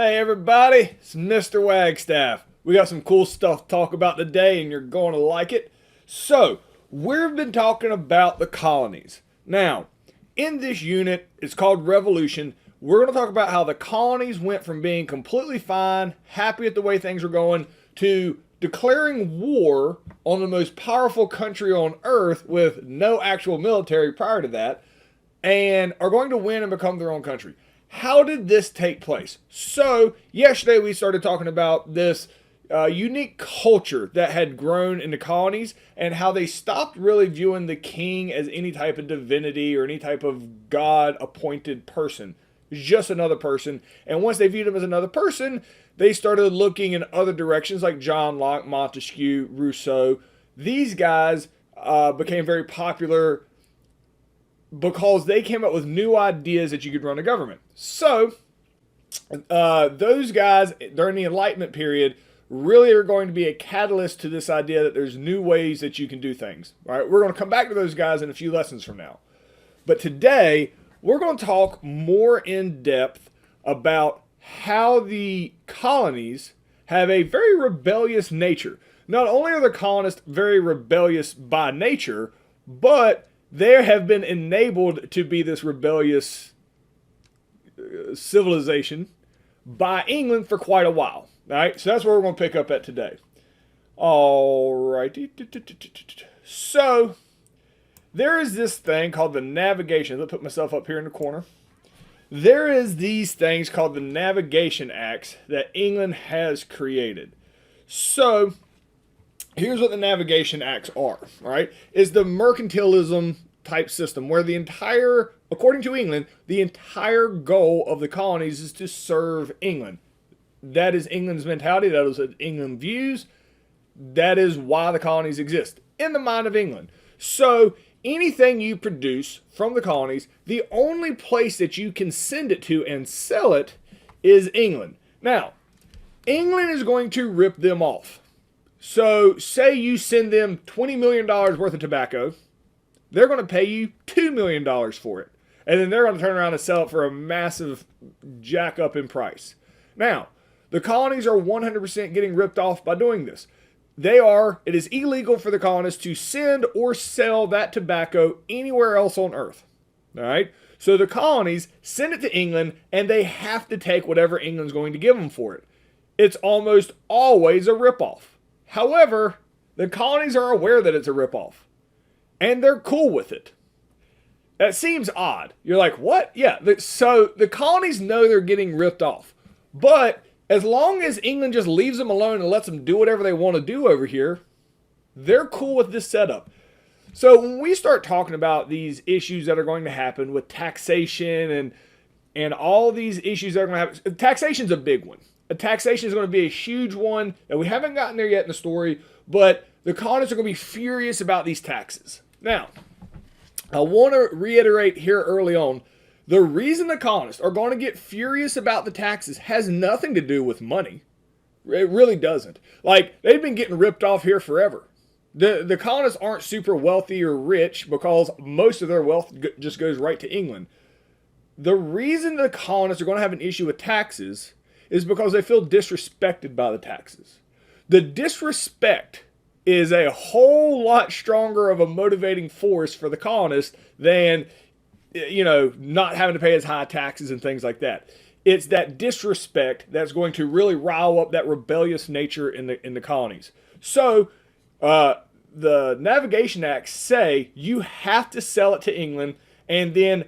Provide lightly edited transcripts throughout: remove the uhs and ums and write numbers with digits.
Hey everybody, it's Mr. Wagstaff. We got some cool stuff to talk about today and you're going to like it. So, we've been talking about the colonies. Now, in this unit, it's called Revolution. We're going to talk about how the colonies went from being completely fine, happy with the way things were going, to declaring war on the most powerful country on earth with no actual military prior to that, and are going to win and become their own country. How did this take place? So, yesterday we started talking about this unique culture that had grown in the colonies and how they stopped really viewing the king as any type of divinity or any type of God-appointed person. Just another person. And once they viewed him as another person, they started looking in other directions like John Locke, Montesquieu, Rousseau. These guys became very popular because they came up with new ideas that you could run a government. So, those guys during the Enlightenment period really are going to be a catalyst to this idea that there's new ways that you can do things. All right, we're going to come back to those guys in a few lessons from now. But today, we're going to talk more in depth about how the colonies have a very rebellious nature. Not only are the colonists very rebellious by nature, but they have been enabled to be this rebellious civilization by England for quite a while. All right, so that's where we're going to pick up at today. All righty. So, there is this thing called the navigation. Let's put myself up here in the corner. There is these things called the Navigation Acts that England has created. So, here's what the Navigation Acts are, all right? Is the mercantilism type system where the entire, according to England, the entire goal of the colonies is to serve England. That is England's mentality. That is what England views. That is why the colonies exist in the mind of England. So, anything you produce from the colonies, the only place that you can send it to and sell it is England. Now, England is going to rip them off. So, say you send them $20 million worth of tobacco, they're going to pay you $2 million for it. And then they're going to turn around and sell it for a massive jack up in price. Now, the colonies are 100% getting ripped off by doing this. It is illegal for the colonists to send or sell that tobacco anywhere else on earth. All right? So the colonies send it to England and they have to take whatever England's going to give them for it. It's almost always a ripoff. However, the colonies are aware that it's a ripoff. And they're cool with it. That seems odd. You're like, what? Yeah, so the colonies know they're getting ripped off. But as long as England just leaves them alone and lets them do whatever they want to do over here, they're cool with this setup. So when we start talking about these issues that are going to happen with taxation and all these issues that are going to happen, taxation's a big one. Taxation is going to be a huge one, and we haven't gotten there yet in the story, but the colonists are going to be furious about these taxes. Now, I want to reiterate here early on, the reason the colonists are going to get furious about the taxes has nothing to do with money. It really doesn't. Like, they've been getting ripped off here forever. The colonists aren't super wealthy or rich because most of their wealth just goes right to England. The reason the colonists are going to have an issue with taxes is because they feel disrespected by the taxes. The disrespect is a whole lot stronger of a motivating force for the colonists than, not having to pay as high taxes and things like that. It's that disrespect that's going to really rile up that rebellious nature in the colonies. So, the Navigation Acts say you have to sell it to England, and then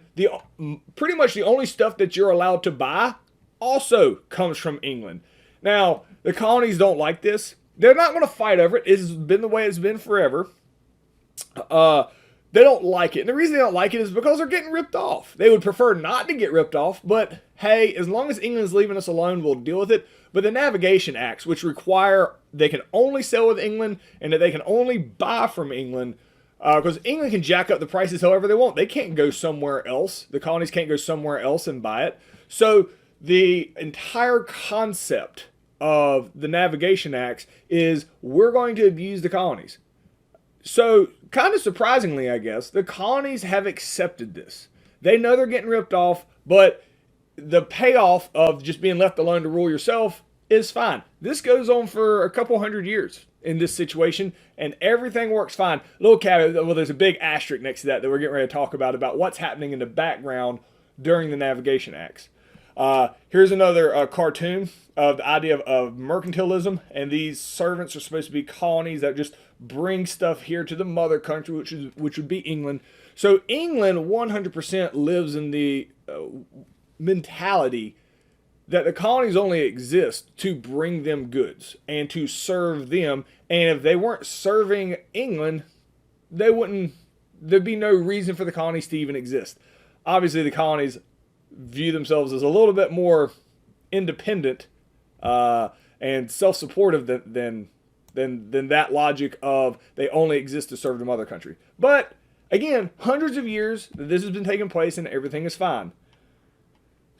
pretty much the only stuff that you're allowed to buy also comes from England. Now, the colonies don't like this. They're not going to fight over it. It's been the way it's been forever. They don't like it. And the reason they don't like it is because they're getting ripped off. They would prefer not to get ripped off, but hey, as long as England's leaving us alone, we'll deal with it. But the Navigation Acts, which require they can only sell with England and that they can only buy from England, because England can jack up the prices however they want. They can't go somewhere else. The colonies can't go somewhere else and buy it. So the entire concept of the Navigation Acts is we're going to abuse the colonies. So, kind of surprisingly, I guess, the colonies have accepted this. They know they're getting ripped off, but the payoff of just being left alone to rule yourself is fine. This goes on for a couple hundred years in this situation, and everything works fine. Little caveat, well, there's a big asterisk next to that we're getting ready to talk about what's happening in the background during the Navigation Acts. Here's another cartoon of the idea of mercantilism, and these servants are supposed to be colonies that just bring stuff here to the mother country, which would be England. So England 100% lives in the mentality that the colonies only exist to bring them goods and to serve them. And if they weren't serving England, there'd be no reason for the colonies to even exist. Obviously, the colonies view themselves as a little bit more independent and self-supportive than that logic of they only exist to serve the mother country. But again, hundreds of years that this has been taking place and everything is fine.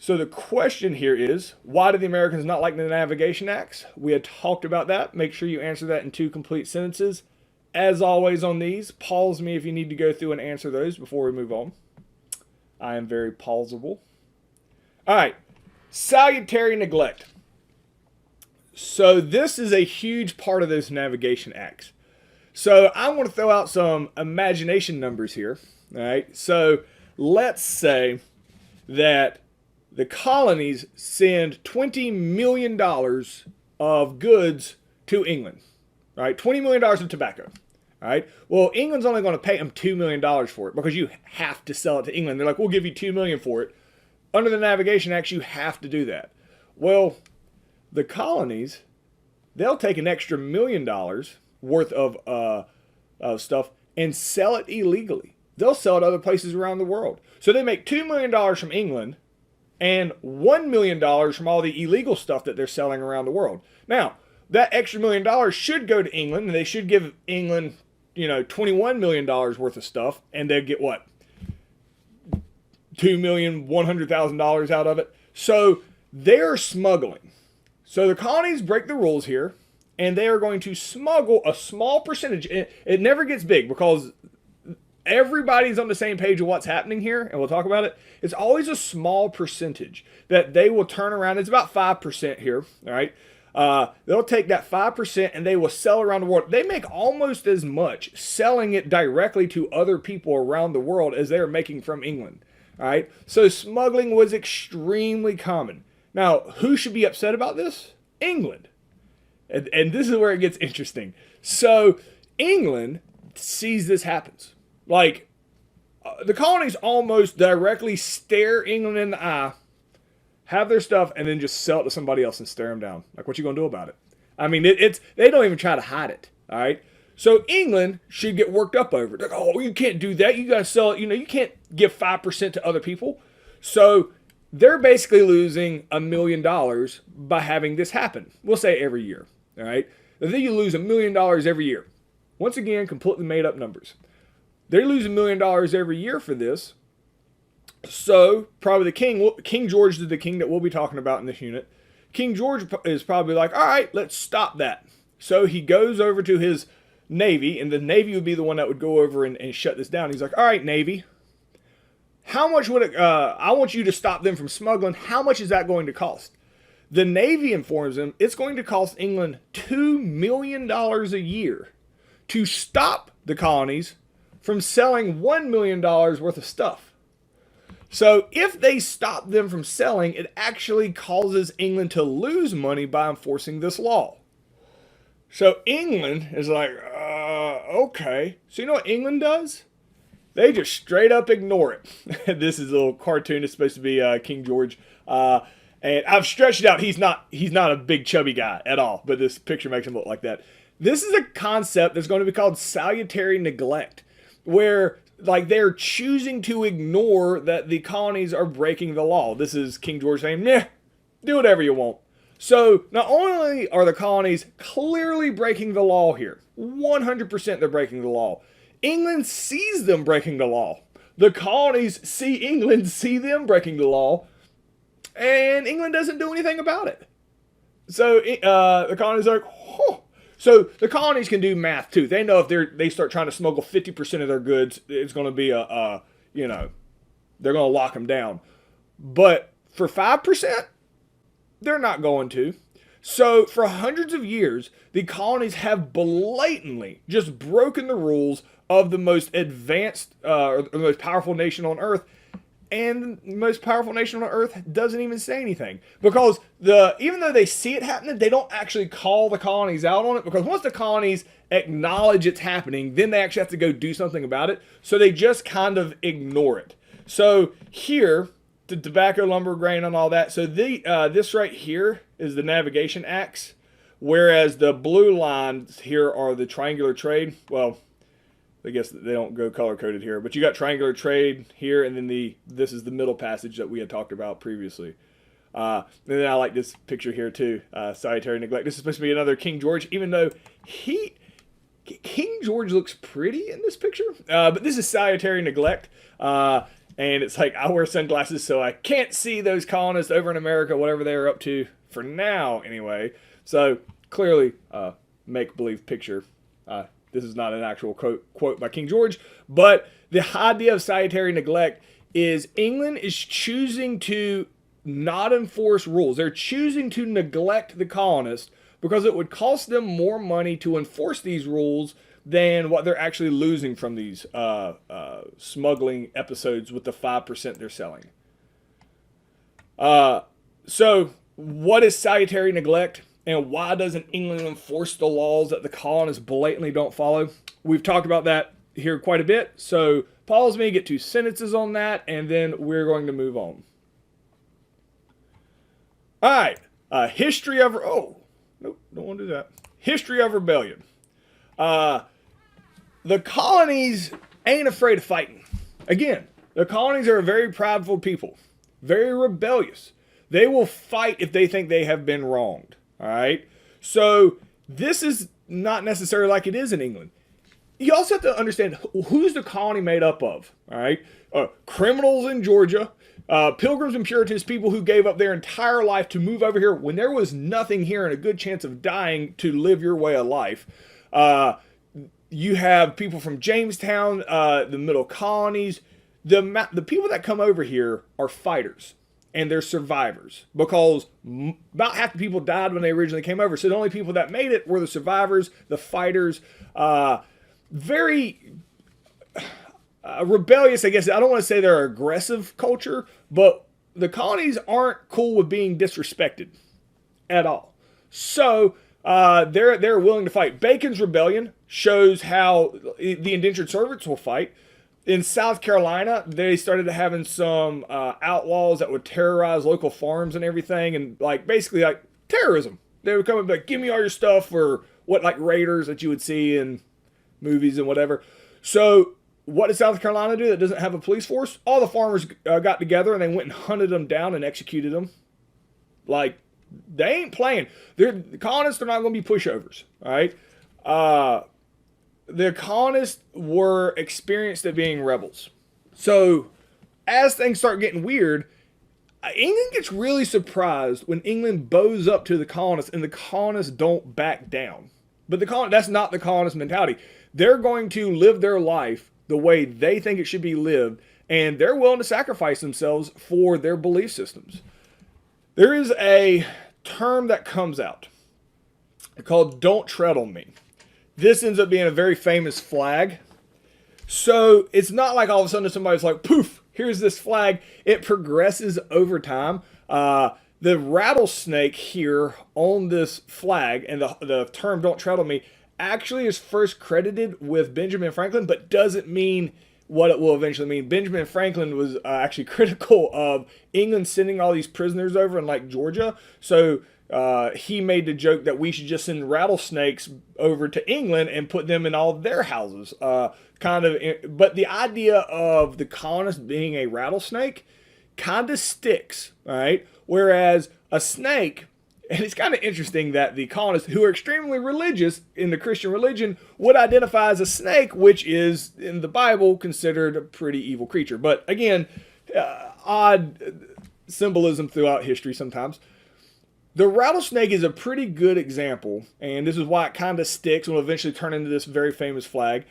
So the question here is, why do the Americans not like the Navigation Acts? We had talked about that. Make sure you answer that in 2 complete sentences. As always on these, pause me if you need to go through and answer those before we move on. I am very pausable. All right, salutary neglect. So this is a huge part of those Navigation Acts. So I want to throw out some imagination numbers here. All right, so let's say that the colonies send $20 million of goods to England. All right, $20 million of tobacco. All right, well, England's only going to pay them $2 million for it because you have to sell it to England. They're like, we'll give you $2 million for it. Under the Navigation Acts, you have to do that. Well, the colonies, they'll take an extra $1 million worth of stuff and sell it illegally. They'll sell it other places around the world. So they make $2 million from England and $1 million from all the illegal stuff that they're selling around the world. Now, that extra $1 million should go to England, and they should give England, $21 million worth of stuff, and they'd get what? $2,100,000 out of it. So they're smuggling. So the colonies break the rules here, and they are going to smuggle a small percentage. It never gets big because everybody's on the same page of what's happening here, and we'll talk about it. It's always a small percentage that they will turn around. It's about 5% here, all right? They'll take that 5% and they will sell around the world. They make almost as much selling it directly to other people around the world as they're making from England, all right? So smuggling was extremely common. Now, who should be upset about this? England. And this is where it gets interesting. So England sees this happens. Like, the colonies almost directly stare England in the eye, have their stuff, and then just sell it to somebody else and stare them down. Like, what you gonna do about it? I mean, they don't even try to hide it, all right? So England should get worked up over it. Like, oh, you can't do that. You gotta sell it. You can't give 5% to other people. So they're basically losing $1 million by having this happen. We'll say every year, all right? And then you lose $1 million every year. Once again, completely made up numbers. They lose $1 million every year for this. So probably the King George is the king that we'll be talking about in this unit. King George is probably like, all right, let's stop that. So he goes over to his Navy, and the Navy would be the one that would go over and shut this down. He's like, all right, Navy, how much would it, I want you to stop them from smuggling. How much is that going to cost? The Navy informs him it's going to cost England $2 million a year to stop the colonies from selling $1 million worth of stuff. So if they stop them from selling, it actually causes England to lose money by enforcing this law. So England is like, okay. So you know what England does? They just straight up ignore it. This is a little cartoon. It's supposed to be King George. And I've stretched it out. He's not a big chubby guy at all, but this picture makes him look like that. This is a concept that's going to be called salutary neglect, where like they're choosing to ignore that the colonies are breaking the law. This is King George saying, meh, do whatever you want. So not only are the colonies clearly breaking the law here, 100% they're breaking the law. England sees them breaking the law. The colonies see England, see them breaking the law, and England doesn't do anything about it. So the colonies are like, huh. So the colonies can do math too. They know if they start trying to smuggle 50% of their goods, it's going to be they're going to lock them down. But For 5%, they're not going to. So for hundreds of years, the colonies have blatantly just broken the rules of the most advanced or the most powerful nation on earth. And the most powerful nation on earth doesn't even say anything. Because even though they see it happening, they don't actually call the colonies out on it. Because once the colonies acknowledge it's happening, then they actually have to go do something about it. So they just kind of ignore it. So here, the tobacco, lumber, grain, and all that. So this right here is the navigation axe. Whereas the blue lines here are the triangular trade. Well, I guess they don't go color-coded here, but you got triangular trade here, and then this is the middle passage that we had talked about previously. And then I like this picture here too, salutary neglect. This is supposed to be another King George, even though King George looks pretty in this picture. But this is salutary neglect, and it's like, I wear sunglasses so I can't see those colonists over in America, whatever they're up to for now anyway. So clearly, make-believe picture. This is not an actual quote by King George, but the idea of salutary neglect is England is choosing to not enforce rules. They're choosing to neglect the colonists because it would cost them more money to enforce these rules than what they're actually losing from these smuggling episodes with the 5% they're selling. So what is salutary neglect? And why doesn't England enforce the laws that the colonists blatantly don't follow? We've talked about that here quite a bit. So pause me, get 2 sentences on that, and then we're going to move on. All right. History of... Oh, nope, don't want to do that. History of rebellion. The colonies ain't afraid of fighting. Again, the colonies are a very prideful people. Very rebellious. They will fight if they think they have been wronged. All right, so this is not necessarily like it is in England. You also have to understand who's the colony made up of. All right, criminals in Georgia, Pilgrims and Puritans, people who gave up their entire life to move over here when there was nothing here and a good chance of dying to live your way of life. You have people from Jamestown, the middle colonies. The people that come over here are fighters. And they're survivors because about half the people died when they originally came over. So the only people that made it were the survivors, the fighters. Very rebellious, I guess. I don't want to say they're an aggressive culture, but the colonies aren't cool with being disrespected at all. So they're willing to fight. Bacon's Rebellion shows how the indentured servants will fight. In South Carolina, they started having some outlaws that would terrorize local farms and everything, and basically terrorism. They would come and be like, give me all your stuff, or like raiders that you would see in movies and whatever. So what did South Carolina do that doesn't have a police force? All the farmers got together and they went and hunted them down and executed them. They ain't playing. The colonists are not going to be pushovers, all right? The colonists were experienced at being rebels. So as things start getting weird, England gets really surprised when England bows up to the colonists and the colonists don't back down. But that's not the colonist mentality. They're going to live their life the way they think it should be lived, and they're willing to sacrifice themselves for their belief systems. There is a term that comes out called "Don't Tread on Me." This ends up being a very famous flag. So it's not like all of a sudden somebody's like, poof, here's this flag. It progresses over time. The rattlesnake here on this flag and the term "Don't Tread on Me" actually is first credited with Benjamin Franklin, but doesn't mean what it will eventually mean. Benjamin Franklin was actually critical of England sending all these prisoners over in Georgia. So he made the joke that we should just send rattlesnakes over to England and put them in all of their houses. But the idea of the colonists being a rattlesnake kind of sticks, all right? Whereas a snake, and it's kind of interesting that the colonists, who are extremely religious in the Christian religion, would identify as a snake, which is, in the Bible, considered a pretty evil creature. But again, odd symbolism throughout history sometimes. The rattlesnake is a pretty good example, and this is why it kind of sticks and will eventually turn into this very famous flag,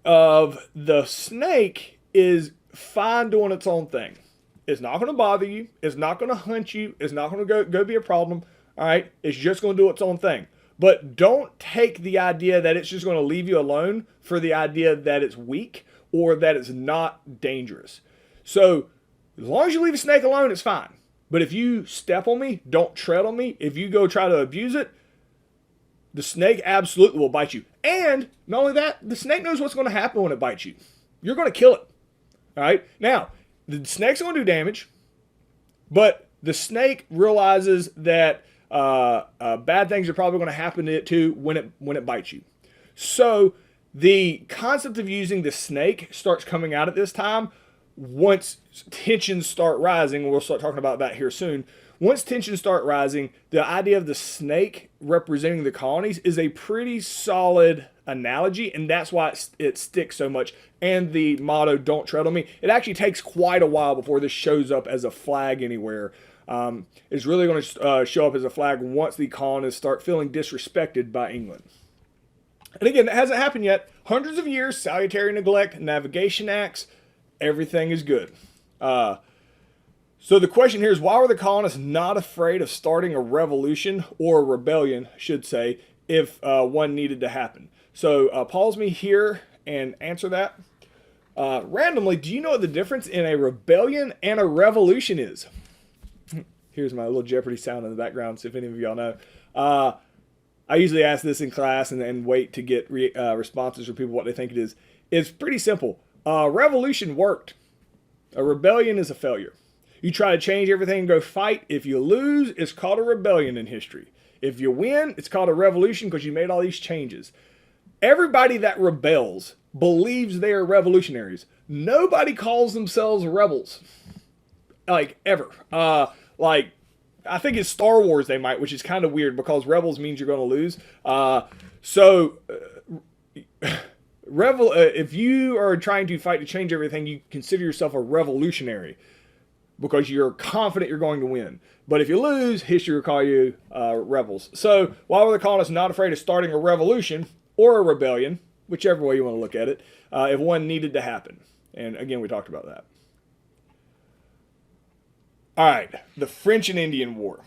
of the snake is fine doing its own thing. It's not going to bother you. It's not going to hunt you. It's not going to go be a problem. All right. It's just going to do its own thing. But don't take the idea that it's just going to leave you alone for the idea that it's weak or that it's not dangerous. So as long as you leave a snake alone, it's fine. But if you step on me, don't tread on me, if you go try to abuse it, the snake absolutely will bite you. And not only that, the snake knows what's going to happen when it bites you. You're going to kill it. All right. Now, the snake's going to do damage, but the snake realizes that bad things are probably going to happen to it too when it bites you. So the concept of using the snake starts coming out at this time once tensions start rising. We'll start talking about that here soon. Once tensions start rising, the idea of the snake representing the colonies is a pretty solid analogy, and that's why it sticks so much. And the motto, don't tread on me, it actually takes quite a while before this shows up as a flag anywhere. It's really going to show up as a flag once the colonists start feeling disrespected by England. And again, that hasn't happened yet. Hundreds of years, salutary neglect, navigation acts, everything is good. So the question here is, why were the colonists not afraid of starting a revolution, or a rebellion, I should say, if one needed to happen? So pause me here and answer that. Randomly, do you know what the difference in a rebellion and a revolution is? Here's my little Jeopardy sound in the background, so if any of y'all know. I usually ask this in class and wait to get responses from people what they think it is. It's pretty simple. Revolution worked. A rebellion is a failure. You try to change everything and go fight. If you lose, it's called a rebellion in history. If you win, it's called a revolution because you made all these changes. Everybody that rebels believes they are revolutionaries. Nobody calls themselves rebels. Like, ever. Like, I think it's Star Wars they might, which is kind of weird because rebels means you're going to lose. If you are trying to fight to change everything, you consider yourself a revolutionary because you're confident you're going to win. But if you lose, history will call you rebels. So why were the colonists not afraid of starting a revolution or a rebellion, whichever way you want to look at it, if one needed to happen? And again, we talked about that. All right, the French and Indian War.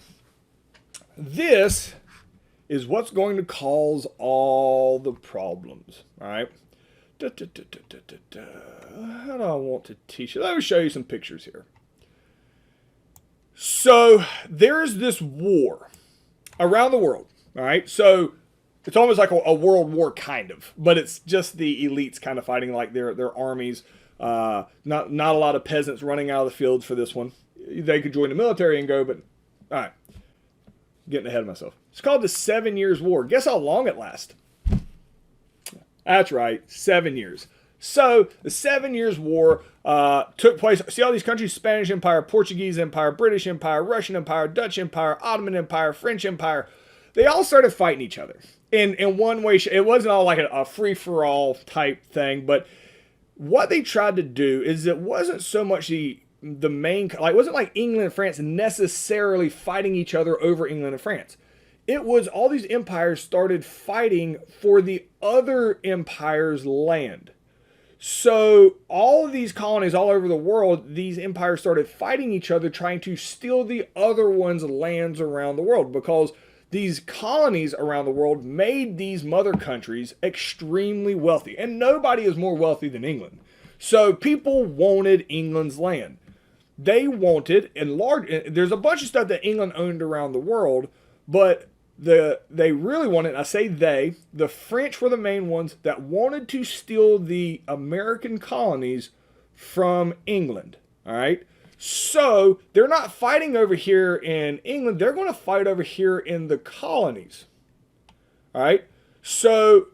This is what's going to cause all the problems. All right. How do I want to teach you? Let me show you some pictures here. So there's this war around the world. All right. So it's almost like a world war kind of, but it's just the elites kind of fighting like their armies. Not a lot of peasants running out of the fields for this one. They could join the military and go, but all right. Getting ahead of myself. It's called the 7 Years' War. Guess how long it lasted? That's right, 7 years. So the 7 Years' War took place. See all these countries: Spanish Empire, Portuguese Empire, British Empire, Russian Empire, Dutch Empire, Ottoman Empire, French Empire. They all started fighting each other. In one way, it wasn't all like a free-for-all type thing, but what they tried to do is it wasn't so much the main, like, it wasn't like England and France necessarily fighting each other over England and France. It was all these empires started fighting for the other empire's land. So all of these colonies all over the world, these empires started fighting each other, trying to steal the other one's lands around the world, because these colonies around the world made these mother countries extremely wealthy. And nobody is more wealthy than England. So people wanted England's land. They wanted, there's a bunch of stuff that England owned around the world, but they really wanted, I say they, the French were the main ones that wanted to steal the American colonies from England. All right. So they're not fighting over here in England. They're going to fight over here in the colonies. All right. So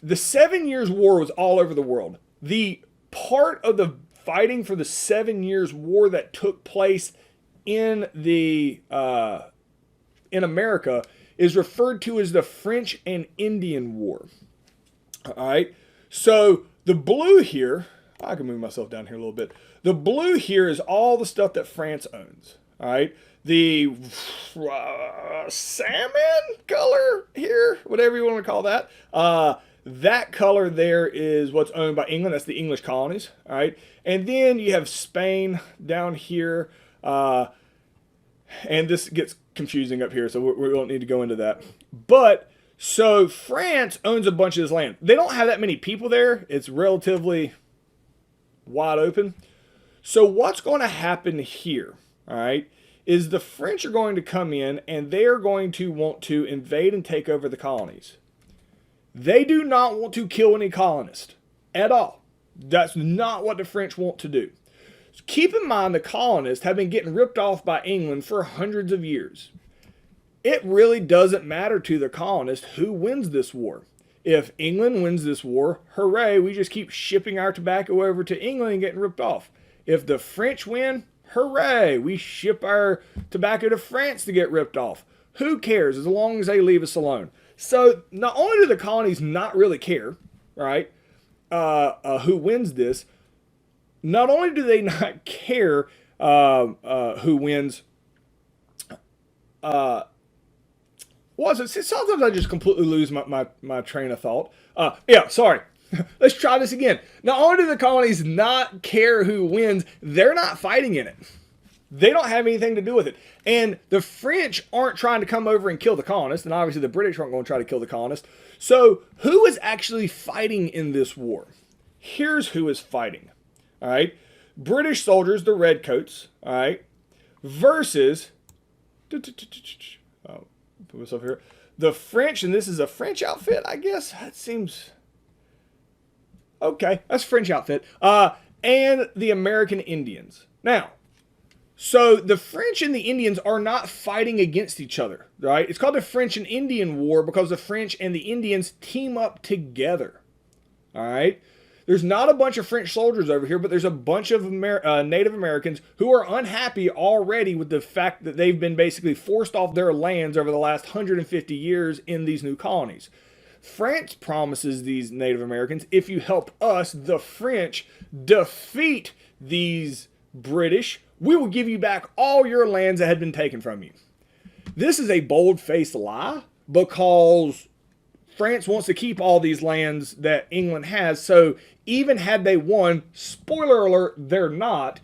the 7 Years' War was all over the world. The part of the fighting for the 7 Years' War that took place in America is referred to as the French and Indian War. All right. So the blue here, I can move myself down here a little bit. The blue here is all the stuff that France owns. All right. The salmon color here, whatever you want to call that, That color there is what's owned by England. That's the English colonies. All right. And then you have Spain down here. And this gets confusing up here, so we don't need to go into that. But so France owns a bunch of this land. They don't have that many people there. It's relatively wide open. So what's going to happen here, all right, is the French are going to come in and they are going to want to invade and take over the colonies. They do not want to kill any colonists at all. That's not what the French want to do. So keep in mind the colonists have been getting ripped off by England for hundreds of years. It really doesn't matter to the colonists who wins this war. If England wins this war, hooray, we just keep shipping our tobacco over to England and getting ripped off. If the French win, hooray, we ship our tobacco to France to get ripped off. Who cares as long as they leave us alone? So not only do the colonies not really care, right, who wins this, not only do they not care who wins, sometimes I just completely lose my train of thought. Yeah, sorry. Let's try this again. Not only do the colonies not care who wins, they're not fighting in it. They don't have anything to do with it. And the French aren't trying to come over and kill the colonists, and obviously the British aren't going to try to kill the colonists. So who is actually fighting in this war? Here's who is fighting. All right. British soldiers, the redcoats, all right, versus put myself here. The French, and this is a French outfit, I guess. That seems okay. That's a French outfit. And the American Indians. Now, so the French and the Indians are not fighting against each other, right? It's called the French and Indian War because the French and the Indians team up together, all right? There's not a bunch of French soldiers over here, but there's a bunch of Native Americans who are unhappy already with the fact that they've been basically forced off their lands over the last 150 years in these new colonies. France promises these Native Americans, if you help us, the French, defeat these British, we will give you back all your lands that had been taken from you. This is a bold-faced lie because France wants to keep all these lands that England has, so even had they won, spoiler alert, they're not,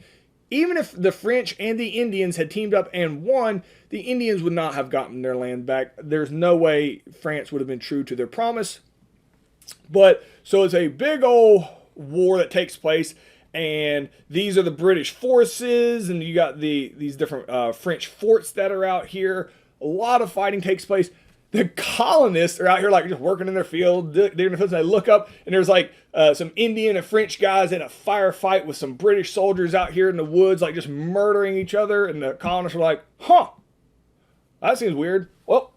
even if the French and the Indians had teamed up and won, the Indians would not have gotten their land back. There's no way France would have been true to their promise. But, so it's a big old war that takes place, and these are the British forces, and you got these different French forts that are out here. A lot of fighting takes place. The colonists are out here like just working in their field, and they look up and there's like some Indian and French guys in a firefight with some British soldiers out here in the woods, like just murdering each other. And the colonists are like, huh, that seems weird. Well,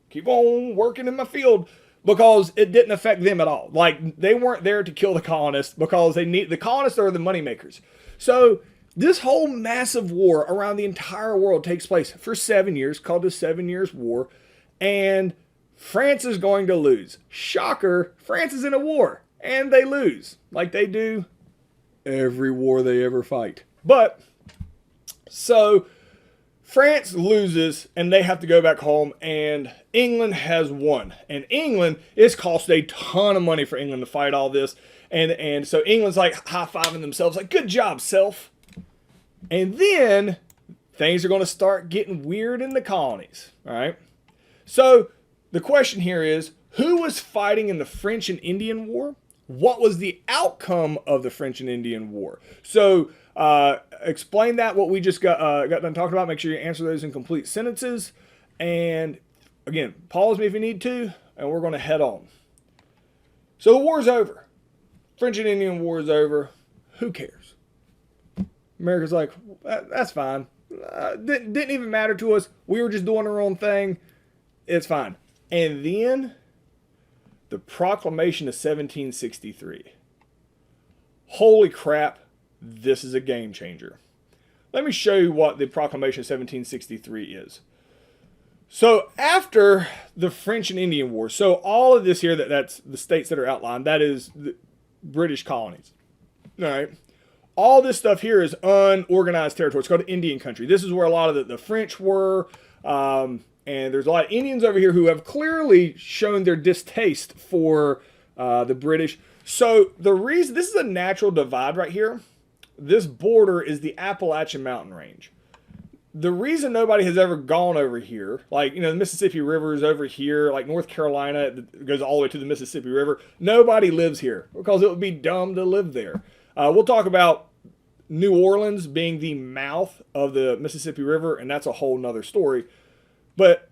keep on working in my field, because it didn't affect them at all. Like they weren't there to kill the colonists because the colonists are the moneymakers. So this whole massive war around the entire world takes place for 7 years, called the 7 Years' War. And France is going to lose. Shocker, France is in a war. And they lose. Like they do every war they ever fight. But, so, France loses and they have to go back home. And England has won. And England, it's cost a ton of money for England to fight all this. And so England's like high-fiving themselves. Like, good job, self. And then, things are going to start getting weird in the colonies. All right? So the question here is, who was fighting in the French and Indian War? What was the outcome of the French and Indian War? So explain that, what we just got done talking about. Make sure you answer those in complete sentences. And again, pause me if you need to, and we're going to head on. So the war's over. French and Indian War is over. Who cares? America's like, that's fine. Didn't even matter to us. We were just doing our own thing. It's fine. And then the Proclamation of 1763. Holy crap, this is a game changer. Let me show you what the Proclamation of 1763 is. So after the French and Indian War, so all of this here, that's the states that are outlined, that is the British colonies. All right. All this stuff here is unorganized territory. It's called Indian country. This is where a lot of the French were. And there's a lot of Indians over here who have clearly shown their distaste for the British. So the reason, this is a natural divide right here. This border is the Appalachian Mountain Range. The reason nobody has ever gone over here, like, the Mississippi River is over here, like North Carolina, it goes all the way to the Mississippi River. Nobody lives here because it would be dumb to live there. We'll talk about New Orleans being the mouth of the Mississippi River, and that's a whole nother story. But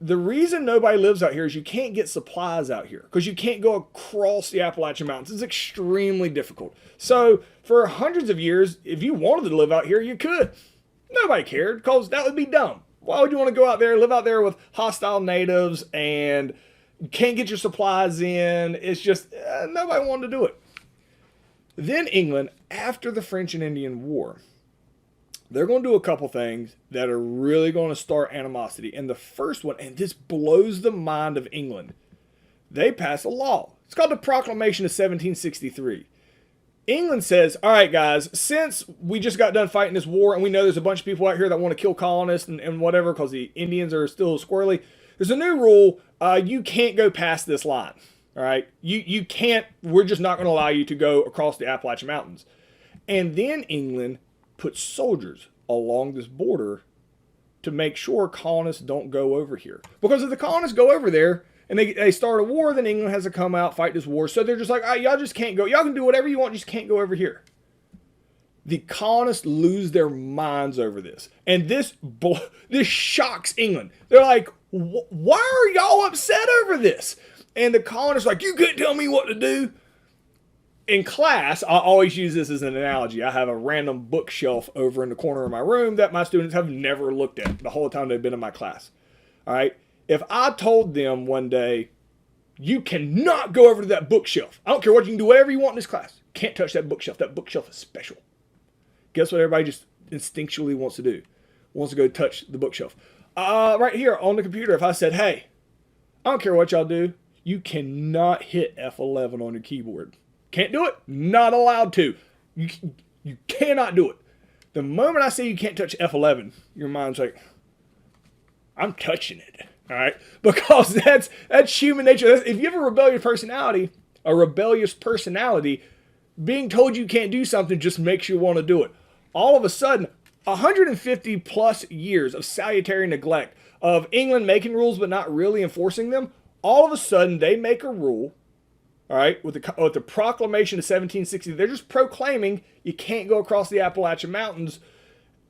the reason nobody lives out here is you can't get supplies out here because you can't go across the Appalachian Mountains. It's extremely difficult. So for hundreds of years, if you wanted to live out here, you could. Nobody cared because that would be dumb. Why would you want to go out there, live out there with hostile natives and you can't get your supplies in? It's just, nobody wanted to do it. Then England, after the French and Indian War, they're going to do a couple things that are really going to start animosity. And the first one, and this blows the mind of England, they pass a law. It's called the Proclamation of 1763. England says, all right, guys, since we just got done fighting this war and we know there's a bunch of people out here that want to kill colonists and whatever because the Indians are still squirrely, there's a new rule. You can't go past this line. All right, you can't, we're just not going to allow you to go across the Appalachian Mountains. And then England puts soldiers along this border to make sure colonists don't go over here. Because if the colonists go over there and they start a war, then England has to come out, fight this war. So they're just like, all right, y'all just can't go. Y'all can do whatever you want, just can't go over here. The colonists lose their minds over this. And this shocks England. They're like, why are y'all upset over this? And the colonists are like, you couldn't tell me what to do. In class, I always use this as an analogy. I have a random bookshelf over in the corner of my room that my students have never looked at the whole time they've been in my class. All right. If I told them one day, you cannot go over to that bookshelf. I don't care what, you can do whatever you want in this class. Can't touch that bookshelf. That bookshelf is special. Guess what everybody just instinctually wants to do? Wants to go touch the bookshelf. Right here on the computer, if I said, hey, I don't care what y'all do, you cannot hit F11 on your keyboard. Can't do it. Not allowed to. You cannot do it. The moment I say you can't touch F11, your mind's like, I'm touching it. All right? Because that's human nature. If you have a rebellious personality, being told you can't do something just makes you want to do it. All of a sudden, 150 plus years of salutary neglect of England making rules but not really enforcing them, all of a sudden they make a rule, all right, with the Proclamation of 1760. They're just proclaiming you can't go across the Appalachian Mountains.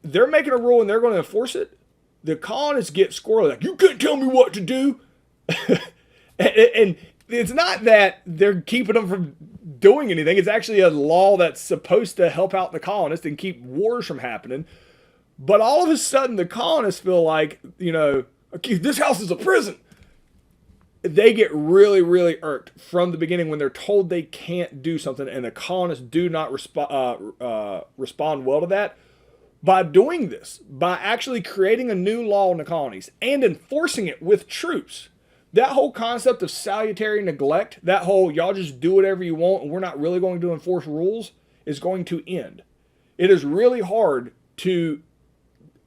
They're making a rule and they're going to enforce it. The colonists get squirrely, like, you can't tell me what to do. And it's not that they're keeping them from doing anything. It's actually a law that's supposed to help out the colonists and keep wars from happening. But all of a sudden, the colonists feel like, okay, this house is a prison. They get really, really irked from the beginning when they're told they can't do something, and the colonists do not respond well to that. By doing this, by actually creating a new law in the colonies and enforcing it with troops, that whole concept of salutary neglect, that whole y'all just do whatever you want and we're not really going to enforce rules, is going to end. It is really hard to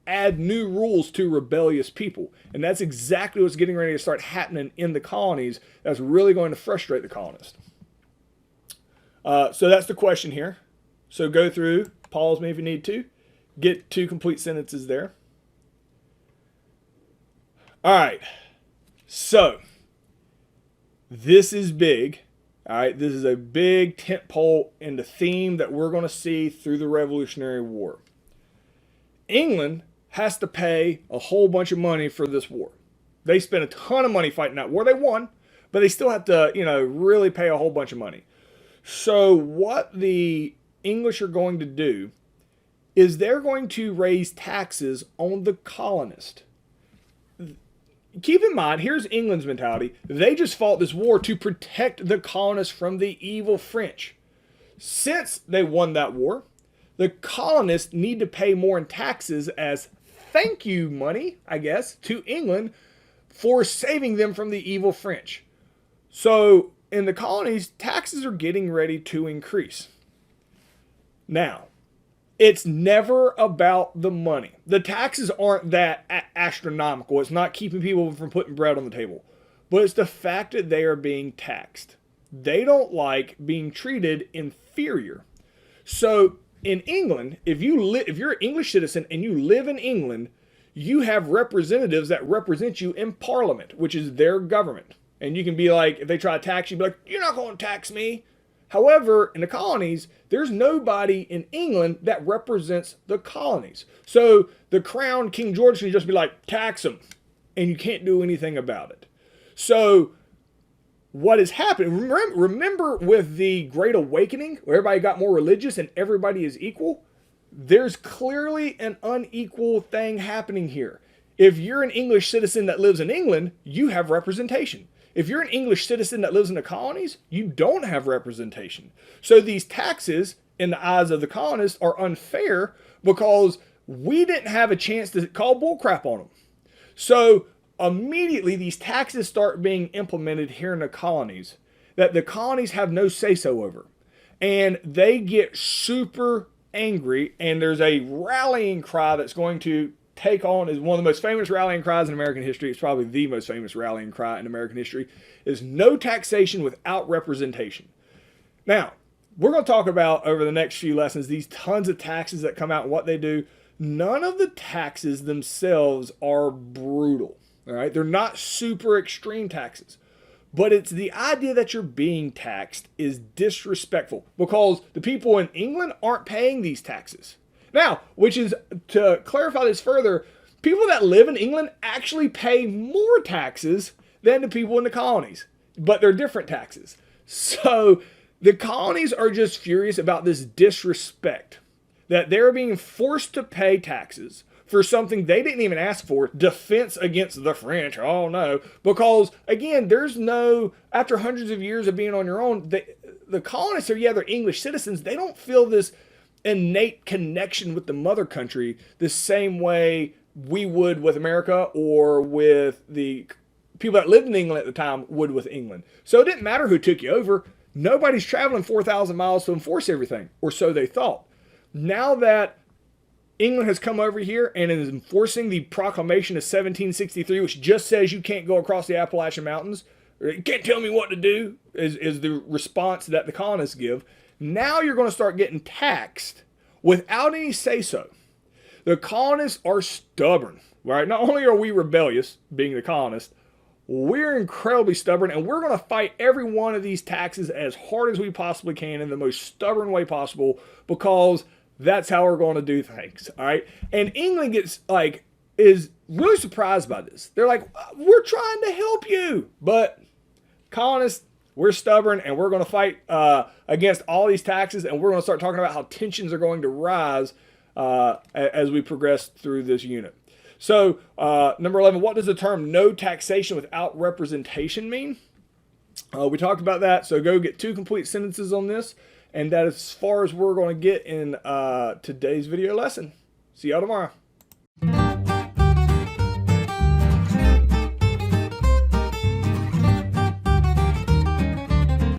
add new rules to rebellious people. And that's exactly what's getting ready to start happening in the colonies. That's really going to frustrate the colonists. So that's the question here. So go through, pause me if you need to. Get 2 complete sentences there. All right. So this is big. All right. This is a big tentpole in the theme that we're going to see through the Revolutionary War. England has to pay a whole bunch of money for this war. They spent a ton of money fighting that war. They won, but they still have to, really pay a whole bunch of money. So what the English are going to do is they're going to raise taxes on the colonist. Keep in mind, here's England's mentality. They just fought this war to protect the colonists from the evil French. Since they won that war, the colonists need to pay more in taxes as thank you money, I guess, to England for saving them from the evil French. So in the colonies, taxes are getting ready to increase. Now, it's never about the money. The taxes aren't that astronomical. It's not keeping people from putting bread on the table. But it's the fact that they are being taxed. They don't like being treated inferior. So in England, if you're an English citizen and you live in England, you have representatives that represent you in Parliament, which is their government. And you can be like, if they try to tax you, be like, you're not going to tax me. However, in the colonies, there's nobody in England that represents the colonies. So the crown, King George, can just be like, tax them. And you can't do anything about it. So what is happening, remember with the Great Awakening, where everybody got more religious and everybody is equal? There's clearly an unequal thing happening here. If you're an English citizen that lives in England, you have representation. If you're an English citizen that lives in the colonies, you don't have representation. So these taxes, in the eyes of the colonists, are unfair because we didn't have a chance to call bullcrap on them. So immediately these taxes start being implemented here in the colonies that the colonies have no say-so over. And they get super angry, and there's a rallying cry that's going to take on, is one of the most famous rallying cries in American history. It's probably the most famous rallying cry in American history, is no taxation without representation. Now, we're going to talk about over the next few lessons these tons of taxes that come out and what they do. None of the taxes themselves are brutal. All right, they're not super extreme taxes, but it's the idea that you're being taxed is disrespectful because the people in England aren't paying these taxes. Now, which is, to clarify this further, people that live in England actually pay more taxes than the people in the colonies, but they're different taxes. So the colonies are just furious about this disrespect, that they're being forced to pay taxes for something they didn't even ask for, defense against the French. Oh no, because again, there's no, after hundreds of years of being on your own, the colonists are, yeah, they're English citizens. They don't feel this innate connection with the mother country the same way we would with America or with the people that lived in England at the time would with England. So it didn't matter who took you over. Nobody's traveling 4,000 miles to enforce everything, or so they thought. Now that England has come over here and is enforcing the proclamation of 1763, which just says you can't go across the Appalachian Mountains, or you can't tell me what to do, is the response that the colonists give. Now you're going to start getting taxed without any say-so. The colonists are stubborn, right? Not only are we rebellious, being the colonists, we're incredibly stubborn, and we're going to fight every one of these taxes as hard as we possibly can in the most stubborn way possible, because that's how we're going to do things, all right? And England is really surprised by this. They're like, we're trying to help you, but colonists, we're stubborn, and we're going to fight against all these taxes, and we're going to start talking about how tensions are going to rise as we progress through this unit. So, number 11, what does the term no taxation without representation mean? We talked about that, so go get 2 complete sentences on this, and that is as far as we're going to get in today's video lesson. See y'all tomorrow.